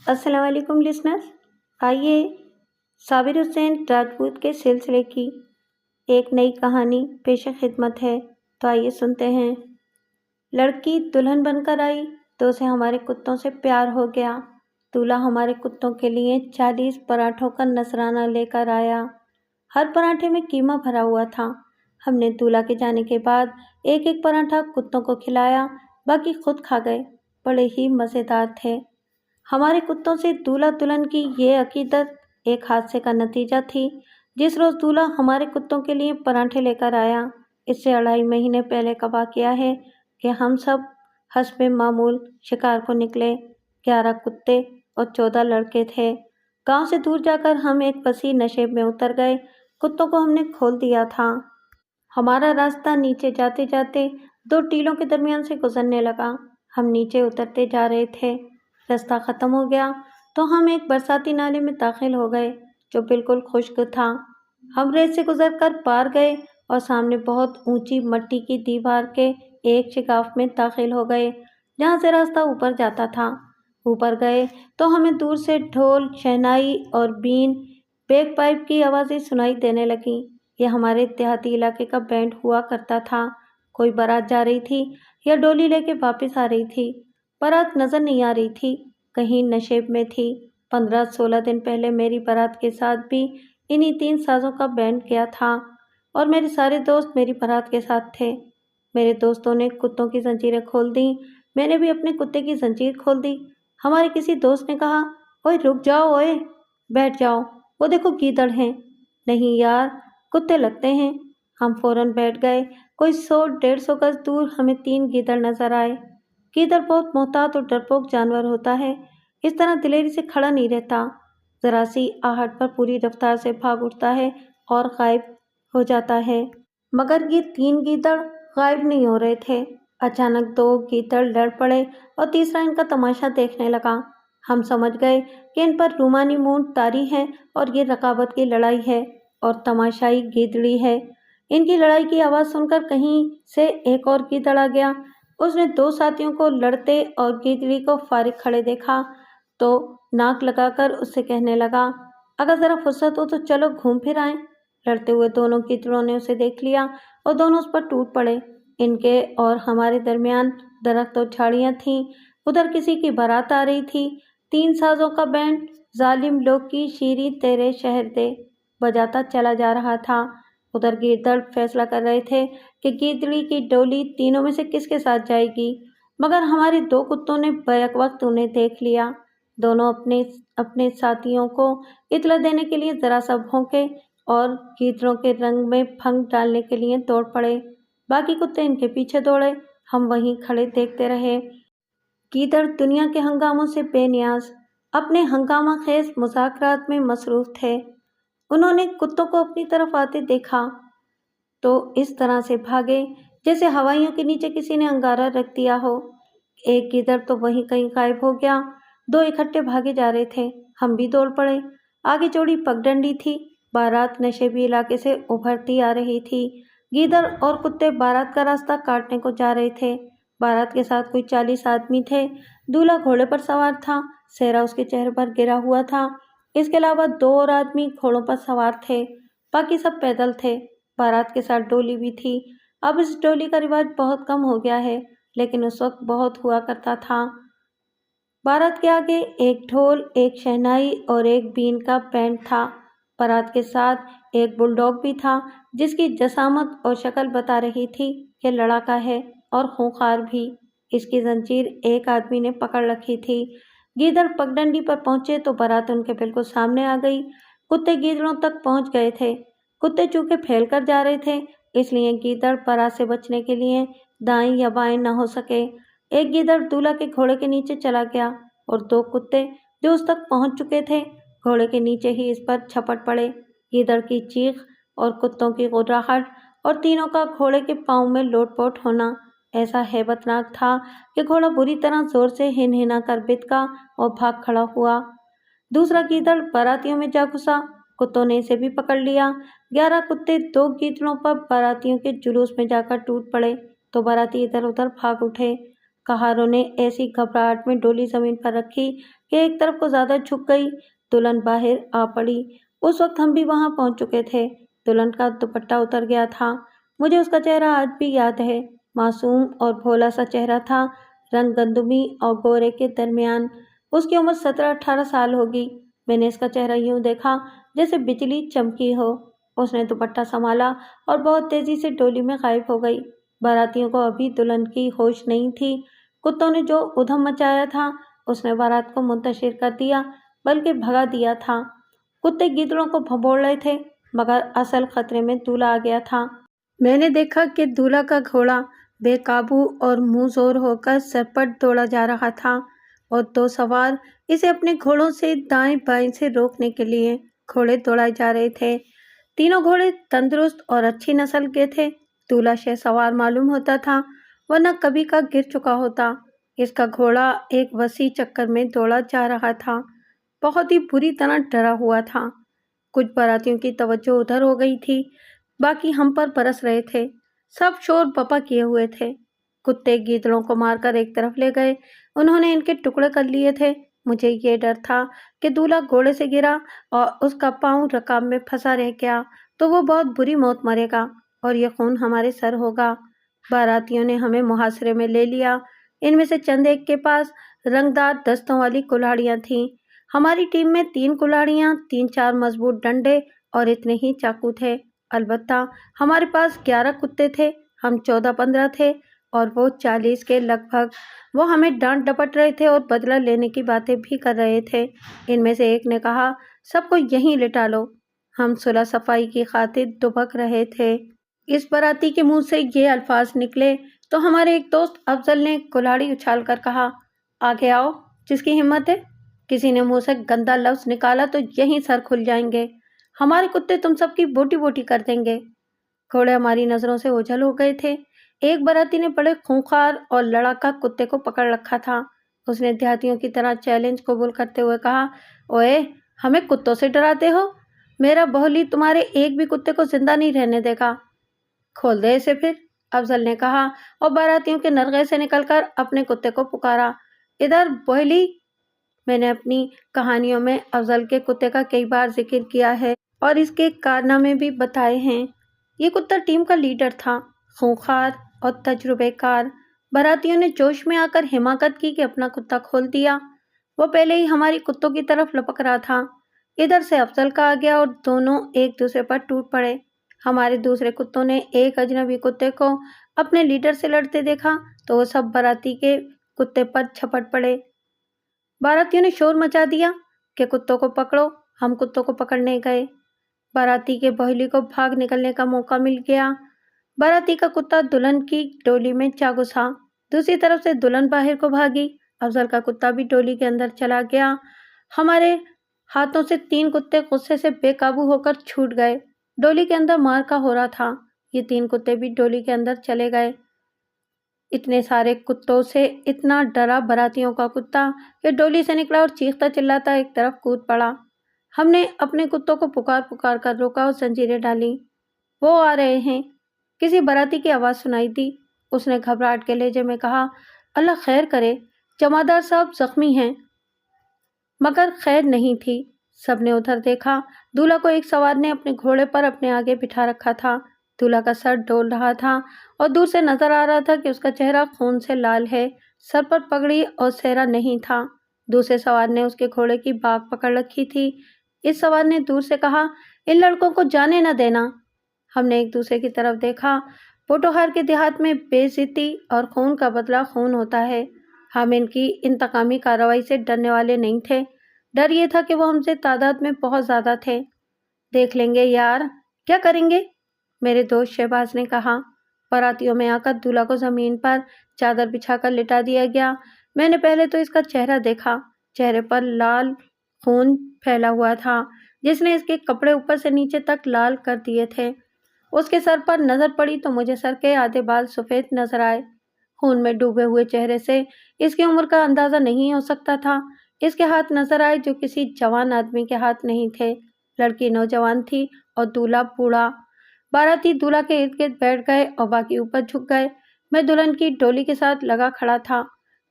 अस्सलाम वालेकुम लिसनर्स। आइए साबिर हुसैन राजपूत के सिलसिले की एक नई कहानी पेश खिदमत है। तो आइए सुनते हैं। लड़की दुल्हन बनकर आई तो उसे हमारे कुत्तों से प्यार हो गया। दूल्हा हमारे कुत्तों के लिए 40 पराठों का नजराना लेकर आया। हर पराठे में कीमा भरा हुआ था। हमने दूल्हा के जाने के बाद एक एक पराठा कुत्तों को खिलाया, बाकी खुद खा गए। बड़े ही मज़ेदार थे। हमारे कुत्तों से दूल्हा दुल्हन की ये अकीदत एक हादसे का नतीजा थी। जिस रोज़ दूल्हा हमारे कुत्तों के लिए पराठे लेकर आया, इससे 2.5 महीने पहले का वाक़या है कि हम सब हस्बे मामूल शिकार को निकले। 11 कुत्ते और 14 लड़के थे। गांव से दूर जाकर हम एक वसी नशेब में उतर गए। कुत्तों को हमने खोल दिया था। हमारा रास्ता नीचे जाते जाते 2 टीलों के दरमियान से गुजरने लगा। हम नीचे उतरते जा रहे थे। रास्ता ख़त्म हो गया तो हम एक बरसाती नाले में दाखिल हो गए जो बिल्कुल खुश्क था। हम रेत से गुजरकर पार गए और सामने बहुत ऊंची मट्टी की दीवार के एक शिगाफ में दाखिल हो गए जहाँ से रास्ता ऊपर जाता था। ऊपर गए तो हमें दूर से ढोल, शहनाई और बीन, बैग पाइप की आवाज़ें सुनाई देने लगीं। यह हमारे देहाती इलाके का बैंड हुआ करता था। कोई बारात जा रही थी या डोली लेके वापस आ रही थी। बारात नज़र नहीं आ रही थी, कहीं नशेब में थी। 15-16 दिन पहले मेरी बारात के साथ भी इन्हीं 3 साज़ों का बैंड गया था और मेरे सारे दोस्त मेरी बारात के साथ थे। मेरे दोस्तों ने कुत्तों की जंजीरें खोल दी, मैंने भी अपने कुत्ते की जंजीर खोल दी। हमारे किसी दोस्त ने कहा, ओए रुक जाओ, ओए बैठ जाओ, वो देखो गीदड़ हैं। नहीं यार, कुत्ते लगते हैं। हम फौरन बैठ गए। कोई 100-150 गज दूर हमें 3 गीदड़ नजर आए। गीदड़ बहुत मोहतात और डरपोक जानवर होता है। इस तरह दिलेरी से खड़ा नहीं रहता। जरा सी आहट पर पूरी रफ्तार से भाग उठता है और गायब हो जाता है। मगर ये 3 गीदड़ गायब नहीं हो रहे थे। अचानक 2 गीदड़ लड़ पड़े और तीसरा इनका तमाशा देखने लगा। हम समझ गए कि इन पर रूमानी मूंड तारी है और ये रकाबत की लड़ाई है और तमाशाई गीदड़ी है। इनकी लड़ाई की आवाज़ सुनकर कहीं से एक और गीदड़ आ गया। उसने 2 साथियों को लड़ते और गीदड़ी को फारिग खड़े देखा तो नाक लगाकर उससे कहने लगा, अगर ज़रा फुर्सत हो तो चलो घूम फिर आएं। लड़ते हुए दोनों गीदड़ों ने उसे देख लिया और दोनों उस पर टूट पड़े। इनके और हमारे दरमियान दरख्त और झाड़ियाँ थीं। उधर किसी की बारात आ रही थी। 3 साज़ों का बैंड जालिम लोग की शीरी तेरे शहर दे बजाता चला जा रहा था। उधर गीदड़ फैसला कर रहे थे कि गीदड़ी की डोली तीनों में से किसके साथ जाएगी। मगर हमारे 2 कुत्तों ने बैक वक्त उन्हें देख लिया। दोनों अपने अपने साथियों को इत्तला देने के लिए ज़रा सा भौंके और गीदड़ों के रंग में भंग डालने के लिए दौड़ पड़े। बाकी कुत्ते इनके पीछे दौड़े। हम वहीं खड़े देखते रहे। गीदड़ दुनिया के हंगामों से बेनियाज अपने हंगामा खेज मुज़ाकरात में मसरूफ़ थे। उन्होंने कुत्तों को अपनी तरफ आते देखा तो इस तरह से भागे जैसे हवाइयों के नीचे किसी ने अंगारा रख दिया हो। एक गीदड़ तो वहीं कहीं गायब हो गया। 2 इकट्ठे भागे जा रहे थे। हम भी दौड़ पड़े। आगे चौड़ी पगडंडी थी। बारात नशेबी इलाके से उभरती आ रही थी। गीदड़ और कुत्ते बारात का रास्ता काटने को जा रहे थे। बारात के साथ कोई 40 आदमी थे। दूल्हा घोड़े पर सवार था। सेहरा उसके चेहरे पर गिरा हुआ था। इसके अलावा 2 और आदमी घोड़ों पर सवार थे। बाकी सब पैदल थे। बारात के साथ डोली भी थी। अब इस डोली का रिवाज बहुत कम हो गया है, लेकिन उस वक्त बहुत हुआ करता था। बारात के आगे एक ढोल, एक शहनाई और एक बीन का बैंड था। बारात के साथ एक बुलडॉग भी था जिसकी जसामत और शक्ल बता रही थी कि लड़ाका है और खूंखार भी। इसकी जंजीर एक आदमी ने पकड़ रखी थी। गीदड़ पगडंडी पर पहुंचे तो बारात उनके बिल्कुल सामने आ गई। कुत्ते गीदड़ों तक पहुंच गए थे। कुत्ते चूंकि फैल कर जा रहे थे, इसलिए गीदड़ बारात से बचने के लिए दाएं या बाएं न हो सके। एक गीदड़ दूल्हा के घोड़े के नीचे चला गया और 2 कुत्ते जो उस तक पहुंच चुके थे घोड़े के नीचे ही इस पर झपट पड़े। गीदड़ की चीख और कुत्तों की गुर्राहट और तीनों का घोड़े के पाँव में लोटपोट होना ऐसा हैबतनाक था कि घोड़ा बुरी तरह जोर से हिनहिना कर बिदका और भाग खड़ा हुआ। दूसरा गीदड़ बारातियों में जा घुसा। कुत्तों ने इसे भी पकड़ लिया। 11 कुत्ते 2 गीदड़ों पर बारातियों के जुलूस में जाकर टूट पड़े तो बाराती इधर उधर भाग उठे। कहारों ने ऐसी घबराहट में डोली जमीन पर रखी कि एक तरफ को ज्यादा झुक गई। दुल्हन बाहर आ पड़ी। उस वक्त हम भी वहां पहुंच चुके थे। दुल्हन का दुपट्टा उतर गया था। मुझे उसका चेहरा आज भी याद है। मासूम और भोला सा चेहरा था, रंग गंदुमी और गोरे के दरमियान। उसकी उम्र 17-18 साल होगी। मैंने इसका चेहरा यूं देखा जैसे बिजली चमकी हो। उसने दुपट्टा संभाला और बहुत तेजी से डोली में गायब हो गई। बारातियों को अभी दुल्हन की होश नहीं थी। कुत्तों ने जो उधम मचाया था, उसने बारात को मुंतशिर कर दिया, बल्कि भगा दिया था। कुत्ते गीदड़ों को भगोड़ रहे थे, मगर असल खतरे में दूल्हा आ गया था। मैंने देखा कि दूल्हा का घोड़ा बेकाबू और मुंह जोर होकर सरपट दौड़ा जा रहा था और दो सवार इसे अपने घोड़ों से दाएं बाएं से रोकने के लिए घोड़े दौड़ाए जा रहे थे। तीनों घोड़े तंदुरुस्त और अच्छी नस्ल के थे। दूल्हा सवार मालूम होता था, वरना कभी का गिर चुका होता। इसका घोड़ा एक वसी चक्कर में दौड़ा जा रहा था, बहुत ही बुरी तरह डरा हुआ था। कुछ बारातियों की तवज्जो उधर हो गई थी, बाकी हम पर बरस रहे थे। सब शोर बपा किए हुए थे। कुत्ते गीदड़ों को मारकर एक तरफ ले गए। उन्होंने इनके टुकड़े कर लिए थे। मुझे ये डर था कि दूल्हा घोड़े से गिरा और उसका पांव रकाब में फंसा रह गया तो वो बहुत बुरी मौत मरेगा और ये खून हमारे सर होगा। बारातियों ने हमें मुहासरे में ले लिया। इनमें से चंद एक के पास रंगदार दस्तों वाली कुल्हाड़ियां थीं। हमारी टीम में 3 कुल्हाड़ियां, 3-4 मजबूत डंडे और इतने ही चाकू थे। अलबत्ता हमारे पास 11 कुत्ते थे। हम 14-15 थे और वो 40 के लगभग। वो हमें डांट डपट रहे थे और बदला लेने की बातें भी कर रहे थे। इनमें से एक ने कहा, सबको यहीं लिटा लो। हम सुलह सफाई की खातिर दुबक रहे थे। इस बाराती के मुंह से ये अल्फाज निकले तो हमारे एक दोस्त अफजल ने कुल्हाड़ी उछाल कर कहा, आगे आओ जिसकी हिम्मत है। किसी ने मुंह से गंदा लफ्ज निकाला तो यहीं सर खुल जाएंगे। हमारे कुत्ते तुम सबकी बोटी बोटी कर देंगे। घोड़े हमारी नजरों से ओझल हो गए थे। एक बाराती ने बड़े खूंखार और लड़ाका कुत्ते को पकड़ रखा था। उसने देहातियों की तरह चैलेंज कबूल करते हुए कहा, ओए, हमें कुत्तों से डराते हो? मेरा बहुली तुम्हारे एक भी कुत्ते को जिंदा नहीं रहने देगा। खोल दे इसे फिर, अफजल ने कहा और बारातियों के नरगे से निकलकर अपने कुत्ते को पुकारा, इधर बोहली। मैंने अपनी कहानियों में अफजल के कुत्ते का कई बार जिक्र किया है और इसके कारनामे भी बताए हैं। ये कुत्ता टीम का लीडर था, खूंखार और तजुर्बेकार। बारातियों ने जोश में आकर हिमाकत की कि अपना कुत्ता खोल दिया। वो पहले ही हमारी कुत्तों की तरफ लपक रहा था। इधर से अफजल का आ गया और दोनों एक दूसरे पर टूट पड़े। हमारे दूसरे कुत्तों ने एक अजनबी कुत्ते को अपने लीडर से लड़ते देखा तो वो सब बाराती के कुत्ते पर झपट पड़े। बारातियों ने शोर मचा दिया कि कुत्तों को पकड़ो। हम कुत्तों को पकड़ने गए। बाराती के बोहली को भाग निकलने का मौका मिल गया। बाराती का कुत्ता दुल्हन की डोली में जा घुसा। दूसरी तरफ से दुल्हन बाहर को भागी। अफजल का कुत्ता भी डोली के अंदर चला गया। हमारे हाथों से 3 कुत्ते गुस्से से बेकाबू होकर छूट गए। डोली के अंदर मार का हो रहा था। ये 3 कुत्ते भी डोली के अंदर चले गए। इतने सारे कुत्तों से इतना डरा बारातियों का कुत्ता कि डोली से निकला और चीखता चिल्लाता एक तरफ कूद पड़ा। हमने अपने कुत्तों को पुकार पुकार कर रोका और जंजीरें डाली। वो आ रहे हैं। किसी बाराती की आवाज़ सुनाई दी। उसने घबराहट के लहजे में कहा, अल्लाह खैर करे, जमादार साहब जख्मी हैं। मगर खैर नहीं थी। सबने उधर देखा। दूल्हा को एक सवार ने अपने घोड़े पर अपने आगे बिठा रखा था। दूल्हा का सर डोल रहा था और दूर से नजर आ रहा था कि उसका चेहरा खून से लाल है। सर पर पगड़ी और सेहरा नहीं था। दूसरे सवार ने उसके घोड़े की बाग पकड़ रखी थी। इस सवार ने दूर से कहा, इन लड़कों को जाने न देना। हमने एक दूसरे की तरफ देखा। पोटोहार के देहात में बेइज्जती और खून का बदला खून होता है। हम इनकी इंतकामी कार्रवाई से डरने वाले नहीं थे। डर ये था कि वो हमसे तादाद में बहुत ज़्यादा थे। देख लेंगे यार, क्या करेंगे? मेरे दोस्त शहबाज ने कहा। बारातियों में आकर दूल्हा को ज़मीन पर चादर बिछाकर लिटा दिया गया। मैंने पहले तो इसका चेहरा देखा। चेहरे पर लाल खून फैला हुआ था, जिसने इसके कपड़े ऊपर से नीचे तक लाल कर दिए थे। उसके सर पर नज़र पड़ी तो मुझे सर के आधे बाल सफ़ेद नजर आए। खून में डूबे हुए चेहरे से इसकी उम्र का अंदाज़ा नहीं हो सकता था। इसके हाथ नजर आए जो किसी जवान आदमी के हाथ नहीं थे। लड़की नौजवान थी और दूल्हा बूढ़ा। बाराती दूल्हा के इर्द गिर्द बैठ गए और बाकी ऊपर झुक गए। मैं दुल्हन की डोली के साथ लगा खड़ा था।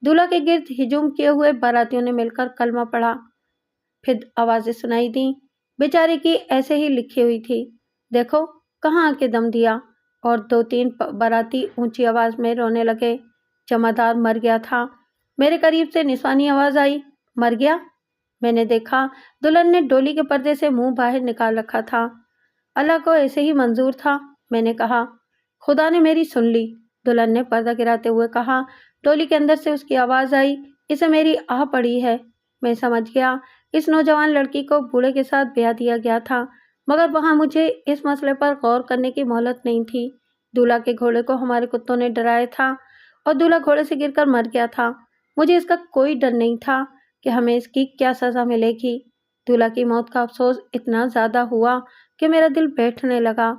दूल्हा के गिर्द हजूम किए हुए बारातियों ने मिलकर कलमा पढ़ा। फिर आवाजें सुनाई दी। बेचारे की ऐसे ही लिखी हुई थी, देखो कहाँ आके दम दिया। और 2-3 बाराती ऊंची आवाज में रोने लगे। जमादार मर गया था। मेरे करीब से निस्वानी आवाज आई, मर गया? मैंने देखा दुल्हन ने डोली के पर्दे से मुंह बाहर निकाल रखा था। अल्लाह को ऐसे ही मंजूर था, मैंने कहा। खुदा ने मेरी सुन ली, दुल्हन ने पर्दा गिराते हुए कहा। डोली के अंदर से उसकी आवाज आई, इसे मेरी आह पड़ी है। मैं समझ गया इस नौजवान लड़की को बूढ़े के साथ ब्याह दिया गया था, मगर वहां मुझे इस मसले पर गौर करने की मोहलत नहीं थी। दूल्हा के घोड़े को हमारे कुत्तों ने डराया था और दूल्हा घोड़े से गिरकर मर गया था। मुझे इसका कोई डर नहीं था कि हमें इसकी क्या सजा मिलेगी। दूल्हा की मौत का अफसोस इतना ज्यादा हुआ कि मेरा दिल बैठने लगा।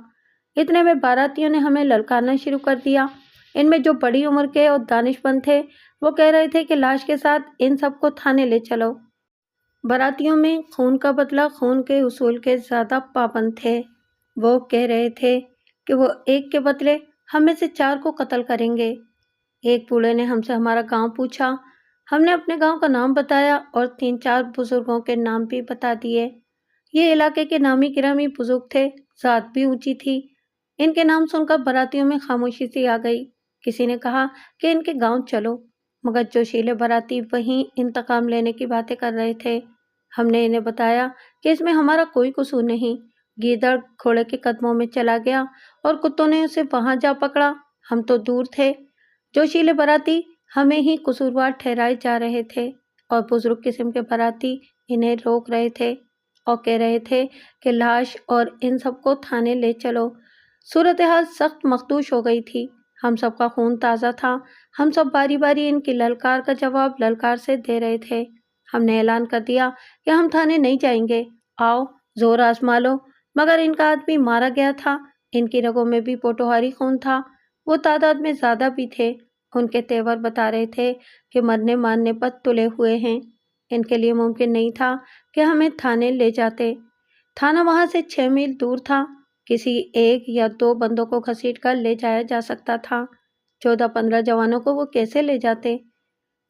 इतने में बारातियों ने हमें ललकारना शुरू कर दिया। इनमें जो बड़ी उम्र के और दानिशमंद थे वो कह रहे थे कि लाश के साथ इन सबको थाने ले चलो। बारातियों में खून का बदला खून के उसूल के ज्यादा पाबंद थे। वो कह रहे थे कि वो एक के बदले हम में से 4 को कत्ल करेंगे। एक बूढ़े ने हमसे हमारा गांव पूछा। हमने अपने गांव का नाम बताया और 3-4 बुजुर्गों के नाम भी बता दिए। ये इलाके के नामी गिरामी बुजुर्ग थे, जात भी ऊंची थी। इनके नाम सुनकर बारातियों में खामोशी सी आ गई। किसी ने कहा कि इनके गांव चलो, मगर जोशीले बाराती वहीं इंतकाम लेने की बातें कर रहे थे। हमने इन्हें बताया कि इसमें हमारा कोई कसूर नहीं। गीदड़ घोड़े के कदमों में चला गया और कुत्तों ने उसे वहां जा पकड़ा। हम तो दूर थे। जोशीले बाराती हमें ही कसूरवार ठहराए जा रहे थे और बुजुर्ग किस्म के बाराती इन्हें रोक रहे थे और कह रहे थे कि लाश और इन सबको थाने ले चलो। सूरत हाल सख्त मखदूश हो गई थी। हम सबका खून ताज़ा था। हम सब बारी बारी इनकी ललकार का जवाब ललकार से दे रहे थे। हमने ऐलान कर दिया कि हम थाने नहीं जाएंगे, आओ जोर आजमा लो। मगर इनका आदमी मारा गया था। इनकी रगों में भी पोटोहारी खून था। वो तादाद में ज्यादा भी थे। उनके तेवर बता रहे थे कि मरने मारने पर तुले हुए हैं। इनके लिए मुमकिन नहीं था कि हमें थाने ले जाते। थाना वहां से 6 मील दूर था। किसी 1 या 2 बंदों को घसीट कर ले जाया जा सकता था। 14-15 जवानों को वो कैसे ले जाते?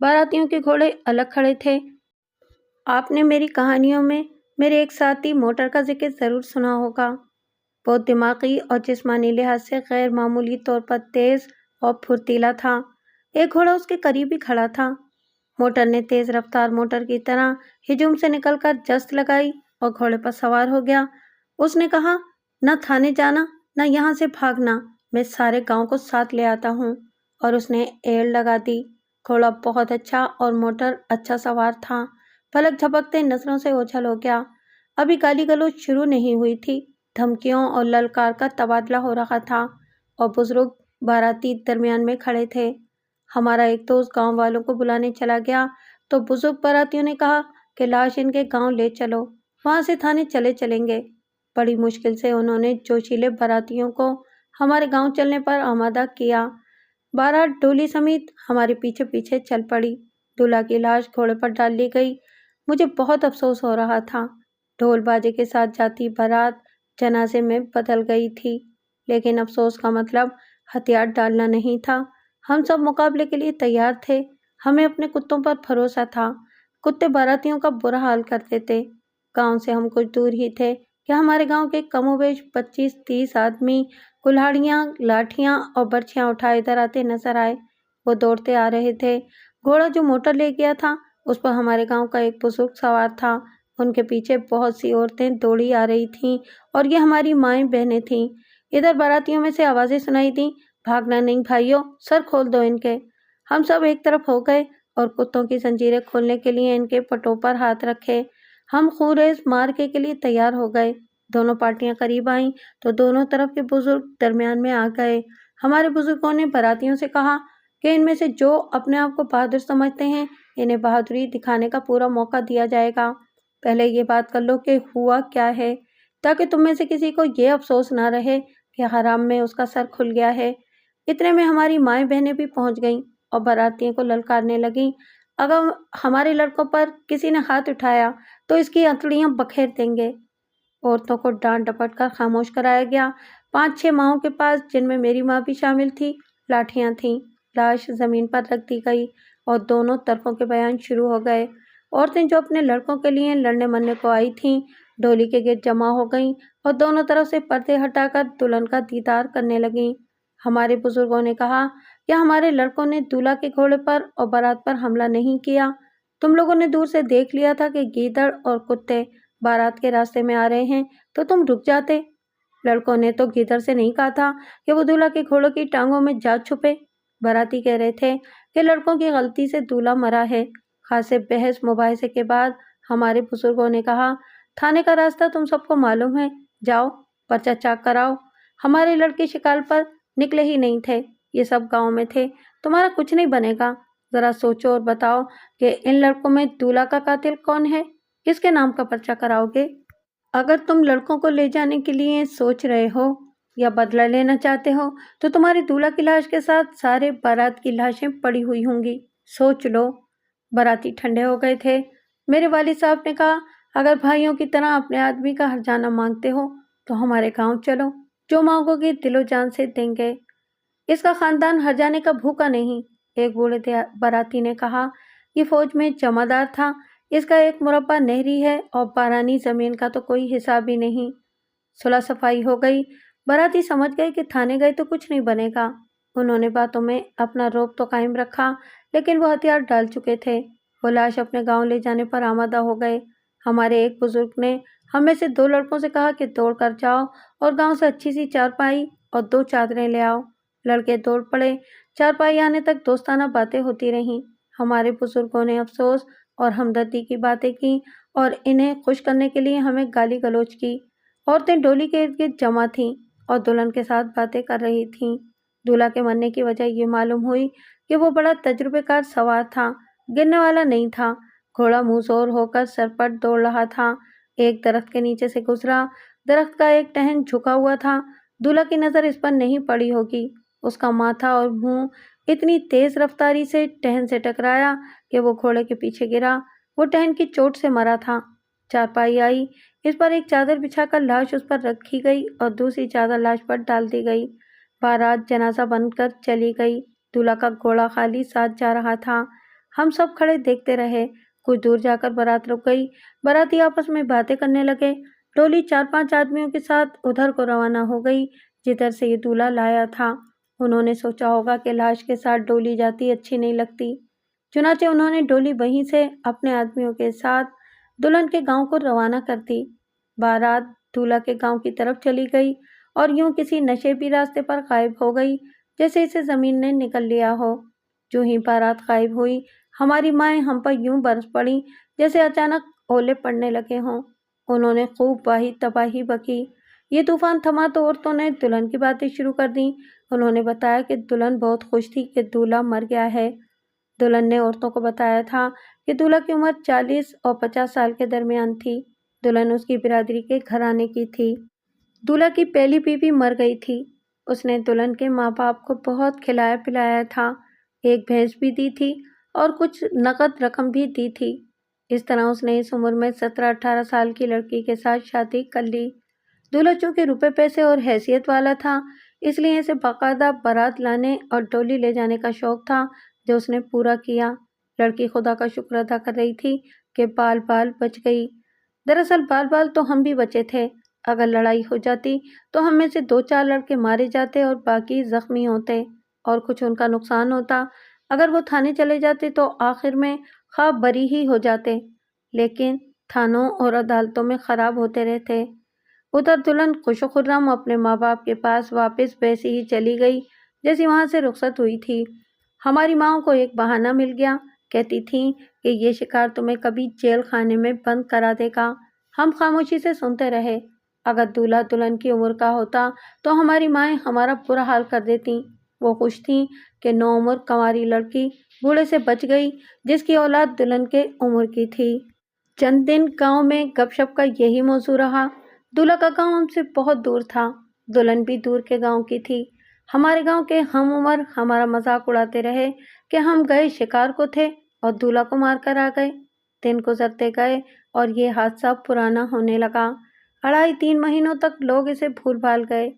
बारातियों के घोड़े अलग खड़े थे। आपने मेरी कहानियों में मेरे एक साथी मोटर का जिक्र जरूर सुना होगा। बहुत दिमागी और जिस्मानी लिहाज से गैर मामूली तौर पर तेज और फुर्तीला था। एक घोड़ा उसके करीब ही खड़ा था। मोटर ने तेज रफ्तार मोटर की तरह हिजूम से निकलकर जस्त लगाई और घोड़े पर सवार हो गया। उसने कहा, न थाने जाना न यहाँ से भागना, मैं सारे गांव को साथ ले आता हूँ। और उसने एड़ लगा दी। घोड़ा बहुत अच्छा और मोटर अच्छा सवार था। पलक झपकते नजरों से ओझल हो गया। अभी गाली गलौज शुरू नहीं हुई थी। धमकियों और ललकार का तबादला हो रहा था और बुजुर्ग बाराती दरमियान में खड़े थे। हमारा एक दोस्त गांव वालों को बुलाने चला गया तो बुजुर्ग बारातियों ने कहा कि लाश इनके गांव ले चलो, वहां से थाने चले चलेंगे। बड़ी मुश्किल से उन्होंने जोशीले बारातियों को हमारे गांव चलने पर आमादा किया। बारात डोली समेत हमारे पीछे पीछे चल पड़ी। दूल्हा की लाश घोड़े पर डाल ली गई। मुझे बहुत अफसोस हो रहा था। ढोल बाजे के साथ जाती बारात जनाजे में बदल गई थी, लेकिन अफसोस का मतलब हथियार डालना नहीं था। हम सब मुकाबले के लिए तैयार थे। हमें अपने कुत्तों पर भरोसा था। कुत्ते बारातियों का बुरा हाल करते थे। गांव से हम कुछ दूर ही थे कि हमारे गांव के कमोबेश 25-30 आदमी कुल्हाड़ियां, लाठियां और बर्छियां उठाए इधर आते नजर आए। वो दौड़ते आ रहे थे। घोड़ा जो मोटर ले गया था उस पर हमारे गांव का एक बुजुर्ग सवार था। उनके पीछे बहुत सी औरतें दौड़ी आ रही थीं और ये हमारी माएँ बहनें थीं। इधर बारातियों में से आवाजें सुनाई दी, भागना नहीं भाइयों, सर खोल दो इनके। हम सब एक तरफ हो गए और कुत्तों की जंजीरें खोलने के लिए इनके पटों पर हाथ रखे। हम खूरेज मार्के के लिए तैयार हो गए। दोनों पार्टियां करीब आईं तो दोनों तरफ के बुजुर्ग दरमियान में आ गए। हमारे बुजुर्गों ने बारातियों से कहा कि इनमें से जो अपने आप को बहादुर समझते हैं इन्हें बहादुरी दिखाने का पूरा मौका दिया जाएगा। पहले ये बात कर लो कि हुआ क्या है, ताकि तुम में से किसी को ये अफसोस ना रहे कि हराम में उसका सर खुल गया है। इतने में हमारी माएँ बहनें भी पहुंच गईं और बारातियों को ललकारने लगीं, अगर हमारे लड़कों पर किसी ने हाथ उठाया तो इसकी अंतड़ियां बखेर देंगे। औरतों को डांट डपट कर खामोश कराया गया। 5-6 माओं के पास, जिनमें मेरी माँ भी शामिल थी, लाठियां थीं। लाश जमीन पर रख दी गई اور دونوں طرفوں کے بیان شروع ہو گئے۔ عورتیں جو اپنے لڑکوں کے لیے لڑنے مرنے کو آئی تھیں ڈولی کے گرد جمع ہو گئیں اور دونوں طرف سے پردے ہٹا کر دلہن کا دیدار کرنے لگیں۔ ہمارے بزرگوں نے کہا کہ ہمارے لڑکوں نے دولہا کے گھوڑے پر اور بارات پر حملہ نہیں کیا۔ تم لوگوں نے دور سے دیکھ لیا تھا کہ گیدڑ اور کتے بارات کے راستے میں آ رہے ہیں تو تم رک جاتے۔ لڑکوں نے تو گیدڑ سے نہیں کہا تھا کہ وہ دولہا کے گھوڑوں کی ٹانگوں میں جا چھپے۔ باراتی کہہ رہے تھے کہ لڑکوں کی غلطی سے دولہا مرا ہے۔ خاصے بحث مباحثے کے بعد ہمارے بزرگوں نے کہا تھانے کا راستہ تم سب کو معلوم ہے، جاؤ پرچہ چاک کراؤ۔ ہمارے لڑکے شکار پر نکلے ہی نہیں تھے، یہ سب گاؤں میں تھے، تمہارا کچھ نہیں بنے گا۔ ذرا سوچو اور بتاؤ کہ ان لڑکوں میں دولہا کا قاتل کون ہے، کس کے نام کا پرچہ کراؤ گے؟ اگر تم لڑکوں کو لے جانے کے لیے سوچ رہے ہو یا بدلہ لینا چاہتے ہو تو تمہاری دولہا کی لاش کے ساتھ سارے بارات کی لاشیں پڑی ہوئی ہوں گی، سوچ لو۔ باراتی ٹھنڈے ہو گئے تھے۔ میرے والد صاحب نے کہا اگر بھائیوں کی طرح اپنے آدمی کا ہرجانہ مانگتے ہو تو ہمارے گاؤں چلو، جو مانگو گے دل و جان سے دیں گے۔ اس کا خاندان ہرجانے کا بھوکا نہیں، ایک بوڑھے باراتی نے کہا۔ یہ فوج میں جمعدار تھا، اس کا ایک مربع نہری ہے اور بارانی زمین کا تو کوئی حساب ہی نہیں۔ صلح صفائی ہو گئی۔ باراتی سمجھ گئے کہ تھانے گئے تو کچھ نہیں بنے گا۔ انہوں نے باتوں میں اپنا رعب تو قائم رکھا لیکن وہ ہتھیار ڈال چکے تھے۔ وہ لاش اپنے گاؤں لے جانے پر آمادہ ہو گئے۔ ہمارے ایک بزرگ نے ہم میں سے 2 لڑکوں سے کہا کہ دوڑ کر جاؤ اور گاؤں سے اچھی سی چارپائی اور 2 چادریں لے آؤ۔ لڑکے دوڑ پڑے۔ چارپائی آنے تک دوستانہ باتیں ہوتی رہیں۔ ہمارے بزرگوں نے افسوس اور ہمدردی کی باتیں کی اور انہیں خوش کرنے کے لیے ہمیں گالی گلوچ کی۔ عورتیں ڈولی کے ارد گرد جمع تھیں اور دلہن کے ساتھ باتیں کر رہی تھیں۔ دولہا کے مرنے کی وجہ یہ معلوم ہوئی کہ وہ بڑا تجربے کار سوار تھا، گرنے والا نہیں تھا۔ گھوڑا منہ زور ہو کر سرپٹ دوڑ رہا تھا۔ ایک درخت کے نیچے سے گزرا، درخت کا ایک ٹہن جھکا ہوا تھا۔ دولہا کی نظر اس پر نہیں پڑی ہوگی، اس کا ماتھا اور منہ اتنی تیز رفتاری سے ٹہن سے ٹکرایا کہ وہ گھوڑے کے پیچھے گرا۔ وہ ٹہن کی چوٹ سے مرا تھا۔ چارپائی آئی، اس پر ایک چادر بچھا کر لاش اس پر رکھی گئی اور دوسری چادر لاش پر ڈال دی گئی۔ بارات جنازہ بن کر چلی گئی۔ دولہا کا گھوڑا خالی ساتھ جا رہا تھا۔ ہم سب کھڑے دیکھتے رہے۔ کچھ دور جا کر بارات رک گئی۔ باراتی آپس میں باتیں کرنے لگے۔ ڈولی 4-5 آدمیوں کے ساتھ ادھر کو روانہ ہو گئی جدھر سے یہ دولہا لایا تھا۔ انہوں نے سوچا ہوگا کہ لاش کے ساتھ ڈولی جاتی اچھی نہیں لگتی، چنانچہ انہوں نے ڈولی وہیں سے اپنے آدمیوں کے ساتھ دلہن کے گاؤں کو روانہ کر دی۔ بارات دولہا کے گاؤں کی طرف چلی گئی اور یوں کسی نشیبی راستے پر غائب ہو گئی جیسے اسے زمین نے نگل لیا ہو۔ جو ہی بارات غائب ہوئی ہماری مائیں ہم پر یوں برس پڑیں جیسے اچانک اولے پڑنے لگے ہوں۔ انہوں نے خوب واہی تباہی بکی۔ یہ طوفان تھما تو عورتوں نے دلہن کی باتیں شروع کر دیں۔ انہوں نے بتایا کہ دلہن بہت خوش تھی کہ دولہا مر گیا ہے۔ دلہن نے عورتوں کو بتایا تھا کہ دولہا کی عمر 40 اور 50 سال کے درمیان تھی۔ دلہن اس کی برادری کے گھرانے کی تھی۔ دولہا کی پہلی بیوی مر گئی تھی۔ اس نے دلہن کے ماں باپ کو بہت کھلایا پلایا تھا، ایک بھینس بھی دی تھی اور کچھ نقد رقم بھی دی تھی۔ اس طرح اس نے اس عمر میں 17-18 سال کی لڑکی کے ساتھ شادی کر لی۔ دولہا چونکہ روپے پیسے اور حیثیت والا تھا اس لیے اسے باقاعدہ بارات لانے اور ڈولی لے جانے کا شوق تھا جو اس نے پورا کیا۔ لڑکی خدا کا شکر ادا کر رہی تھی کہ بال بال بچ گئی۔ دراصل بال بال تو ہم بھی بچے تھے۔ اگر لڑائی ہو جاتی تو ہم میں سے 2-4 لڑکے مارے جاتے اور باقی زخمی ہوتے اور کچھ ان کا نقصان ہوتا۔ اگر وہ تھانے چلے جاتے تو آخر میں خواہ بری ہی ہو جاتے، لیکن تھانوں اور عدالتوں میں خراب ہوتے رہتے۔ ادھر دلہن خوش و خرم اپنے ماں باپ کے پاس واپس ویسی ہی چلی گئی جیسی وہاں سے رخصت ہوئی تھی۔ ہماری ماؤں کو ایک بہانہ مل گیا، کہتی تھیں کہ یہ شکار تمہیں کبھی جیل خانے میں بند کرا دے گا۔ ہم خاموشی سے سنتے رہے۔ اگر دولہا دلہن کی عمر کا ہوتا تو ہماری مائیں ہمارا برا حال کر دیتیں۔ وہ خوش تھیں کہ نوعمر کنواری لڑکی بوڑھے سے بچ گئی جس کی اولاد دلہن کے عمر کی تھی۔ چند دن گاؤں میں گپ شپ کا یہی موضوع رہا۔ دولہا کا گاؤں ہم سے بہت دور تھا، دلہن بھی دور کے گاؤں کی تھی۔ ہمارے گاؤں کے ہم عمر ہمارا مذاق اڑاتے رہے کہ ہم گئے شکار کو تھے اور دولہا کو مار کر آ گئے۔ دن گزرتے گئے اور یہ حادثہ پرانا ہونے لگا۔ 2.5-3 مہینوں تک لوگ اسے بھول بھال گئے۔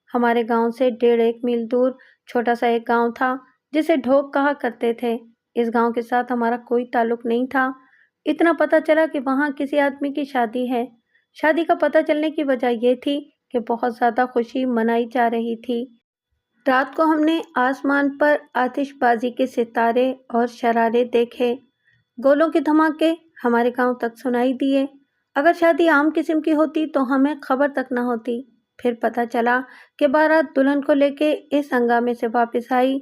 ہمارے گاؤں سے 1.5 میل دور چھوٹا سا ایک گاؤں تھا جسے ڈھوک کہا کرتے تھے۔ اس گاؤں کے ساتھ ہمارا کوئی تعلق نہیں تھا۔ اتنا پتہ چلا کہ وہاں کسی آدمی کی شادی ہے۔ شادی کا پتہ چلنے کی وجہ یہ تھی کہ بہت زیادہ خوشی منائی جا رہی تھی۔ رات کو ہم نے آسمان پر آتش بازی کے ستارے اور شرارے دیکھے۔ گولوں کے دھماکے ہمارے گاؤں تک سنائی دیے۔ اگر شادی عام قسم کی ہوتی تو ہمیں خبر تک نہ ہوتی۔ پھر پتہ چلا کہ بارات دلہن کو لے کے اس ہنگامے سے واپس آئی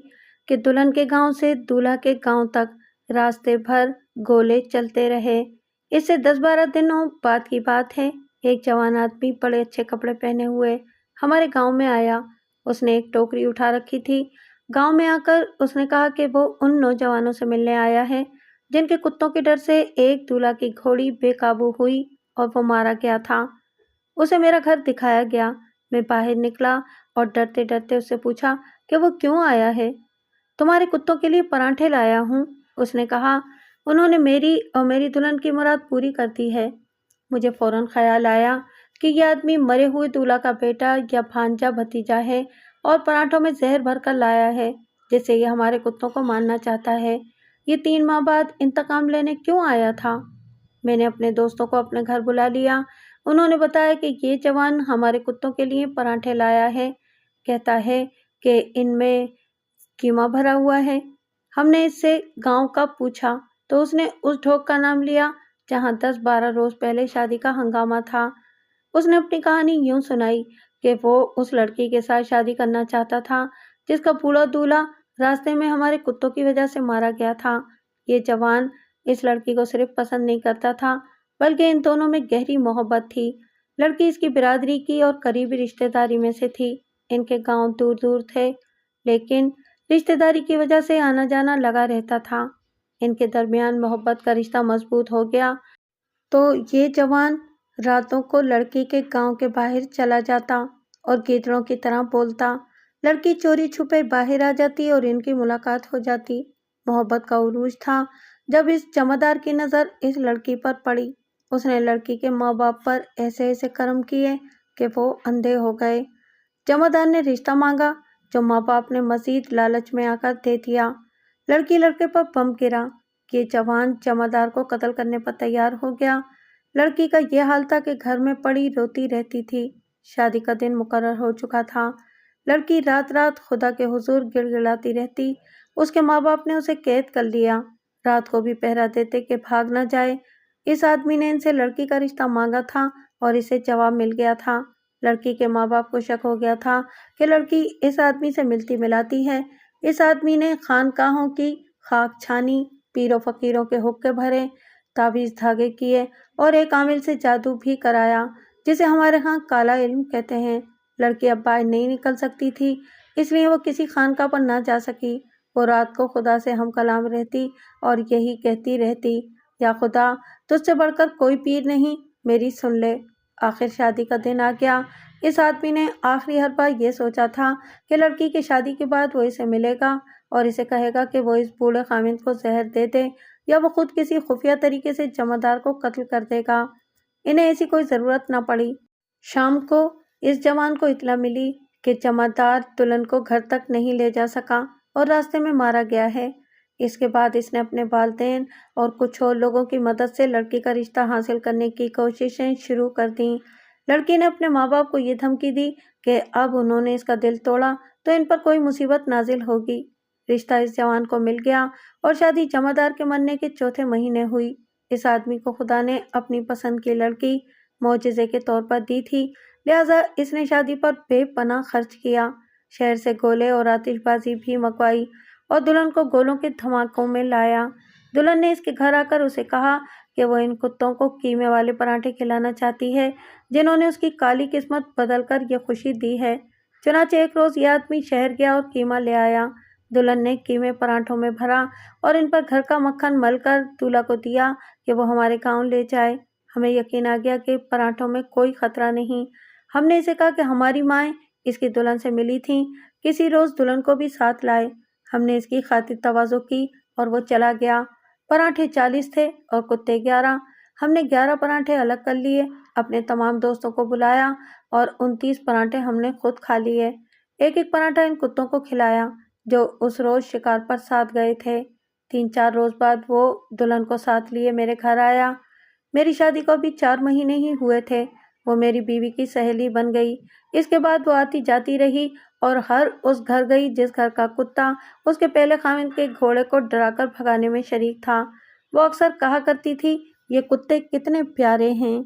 کہ دلہن کے گاؤں سے دولہا کے گاؤں تک راستے بھر گولے چلتے رہے۔ اس سے 10-12 دنوں بعد کی بات ہے، ایک جوان آدمی بڑے اچھے کپڑے پہنے ہوئے ہمارے گاؤں میں آیا۔ اس نے ایک ٹوکری اٹھا رکھی تھی۔ گاؤں میں آ کر اس نے کہا کہ وہ ان نوجوانوں سے ملنے آیا ہے جن کے کتوں کے ڈر سے ایک دولہا کی گھوڑی بے قابو ہوئی اور وہ مارا گیا تھا۔ اسے میرا گھر دکھایا گیا۔ میں باہر نکلا اور ڈرتے ڈرتے اس سے پوچھا کہ وہ کیوں آیا ہے۔ تمہارے کتوں کے لیے پراٹھے لایا ہوں، اس نے کہا۔ انہوں نے میری اور میری دلہن کی مراد پوری کر دی ہے۔ مجھے فوراً خیال آیا کہ یہ آدمی مرے ہوئے دولہا کا بیٹا یا بھانجا بھتیجا ہے اور پراٹھوں میں زہر بھر کر لایا ہے جس سے یہ ہمارے کتوں کو مارنا چاہتا ہے۔ یہ 3 ماہ بعد انتقام لینے کیوں آیا تھا؟ میں نے اپنے دوستوں کو اپنے گھر بلا لیا۔ انہوں نے بتایا کہ یہ جوان ہمارے کتوں کے لیے پراٹھے لایا ہے، کہتا ہے کہ ان میں قیمہ بھرا ہوا ہے۔ ہم نے اس سے گاؤں کا پوچھا تو اس نے اس ڈھوک کا نام لیا جہاں 10-12 روز پہلے شادی کا ہنگامہ تھا۔ اس نے اپنی کہانی یوں سنائی کہ وہ اس لڑکی کے ساتھ شادی کرنا چاہتا تھا جس کا بوڑھا دولہا راستے میں ہمارے کتوں کی وجہ سے مارا گیا تھا۔ یہ جوان اس لڑکی کو صرف پسند نہیں کرتا تھا بلکہ ان دونوں میں گہری محبت تھی۔ لڑکی اس کی برادری کی اور قریبی رشتہ داری میں سے تھی۔ ان کے گاؤں دور دور تھے لیکن رشتہ داری کی وجہ سے آنا جانا لگا رہتا تھا۔ ان کے درمیان محبت کا رشتہ مضبوط ہو گیا تو یہ جوان راتوں کو لڑکی کے گاؤں کے باہر چلا جاتا اور گیدڑوں کی طرح بولتا۔ لڑکی چوری چھپے باہر آ جاتی اور ان کی ملاقات ہو جاتی۔ محبت کا عروج تھا جب اس جمعدار کی نظر اس لڑکی پر پڑی۔ اس نے لڑکی کے ماں باپ پر ایسے ایسے کرم کیے کہ وہ اندھے ہو گئے۔ جمعدار نے رشتہ مانگا جو ماں باپ نے مزید لالچ میں آ کر دے دیا۔ لڑکی لڑکے پر بم گرا۔ یہ جوان جمعدار کو قتل کرنے پر تیار ہو گیا۔ لڑکی کا یہ حال تھا کہ گھر میں پڑی روتی رہتی تھی۔ شادی کا دن مقرر ہو چکا تھا۔ لڑکی رات رات خدا کے حضور گڑ گڑاتی رہتی۔ اس کے ماں باپ نے اسے قید کر لیا، رات کو بھی پہرا دیتے کہ بھاگ نہ جائے۔ اس آدمی نے ان سے لڑکی کا رشتہ مانگا تھا اور اسے جواب مل گیا تھا۔ لڑکی کے ماں باپ کو شک ہو گیا تھا کہ لڑکی اس آدمی سے ملتی ملاتی ہے۔ اس آدمی نے خانقاہوں کی خاک چھانی، پیر و فقیروں کے حقے بھرے، تعویذ دھاگے کیے اور ایک عامل سے جادو بھی کرایا جسے ہمارے ہاں کالا علم کہتے ہیں۔ لڑکی اب باہر نہیں نکل سکتی تھی اس لیے وہ کسی خانقاہ پر نہ جا سکی۔ وہ رات کو خدا سے ہم کلام رہتی اور یہی کہتی رہتی، یا خدا تجھ سے بڑھ کر کوئی پیر نہیں، میری سن لے۔ آخر شادی کا دن آ گیا۔ اس آدمی نے آخری حربہ یہ سوچا تھا کہ لڑکی کی شادی کے بعد وہ اسے ملے گا اور اسے کہے گا کہ وہ اس بوڑھے خامند کو زہر دے دے یا وہ خود کسی خفیہ طریقے سے جمعدار کو قتل کر دے گا۔ انہیں ایسی کوئی ضرورت نہ پڑی۔ شام کو اس جوان کو اطلاع ملی کہ جمعدار دلہن کو گھر تک نہیں لے جا سکا اور راستے میں مارا گیا ہے۔ اس کے بعد اس نے اپنے والدین اور کچھ اور لوگوں کی مدد سے لڑکی کا رشتہ حاصل کرنے کی کوششیں شروع کر دیں۔ لڑکی نے اپنے ماں باپ کو یہ دھمکی دی کہ اب انہوں نے اس کا دل توڑا تو ان پر کوئی مصیبت نازل ہوگی۔ رشتہ اس جوان کو مل گیا اور شادی جمعدار کے مرنے کے 4تھے مہینے ہوئی۔ اس آدمی کو خدا نے اپنی پسند کی لڑکی معجزے کے طور پر دی تھی، لہٰذا اس نے شادی پر بے پناہ خرچ کیا۔ شہر سے گولے اور آتش بازی بھی منگوائی اور دلہن کو گولوں کے دھماکوں میں لایا۔ دلہن نے اس کے گھر آ کر اسے کہا کہ وہ ان کتوں کو قیمے والے پراٹھے کھلانا چاہتی ہے جنہوں نے اس کی کالی قسمت بدل کر یہ خوشی دی ہے۔ چنانچہ ایک روز یہ آدمی شہر گیا اور قیمہ لے آیا۔ دلہن نے قیمے پراٹھوں میں بھرا اور ان پر گھر کا مکھن مل کر دولہا کو دیا کہ وہ ہمارے گاؤں لے جائے۔ ہمیں یقین آ گیا کہ پراٹھوں میں کوئی خطرہ نہیں۔ ہم نے اسے کہا کہ ہماری مائیں اس کی دلہن سے ملی تھیں، کسی روز دلہن کو بھی ساتھ لائے۔ ہم نے اس کی خاطر تواضع کی اور وہ چلا گیا۔ پراٹھے 40 تھے اور کتے 11۔ ہم نے 11 پراٹھے الگ کر لیے، اپنے تمام دوستوں کو بلایا اور 29 پراٹھے ہم نے خود کھا لیے۔ ایک ایک پراٹھا ان کتوں کو کھلایا جو اس روز شکار پر ساتھ گئے تھے۔ 3-4 روز بعد وہ دلہن کو ساتھ لیے میرے گھر آیا۔ میری شادی کو ابھی 4 مہینے ہی ہوئے تھے۔ وہ میری بیوی کی سہیلی بن گئی۔ اس کے بعد وہ آتی جاتی رہی اور ہر اس گھر گئی جس گھر کا کتا اس کے پہلے خاوند کے گھوڑے کو ڈرا کر بھگانے میں شریک تھا۔ وہ اکثر کہا کرتی تھی، یہ کتے کتنے پیارے ہیں۔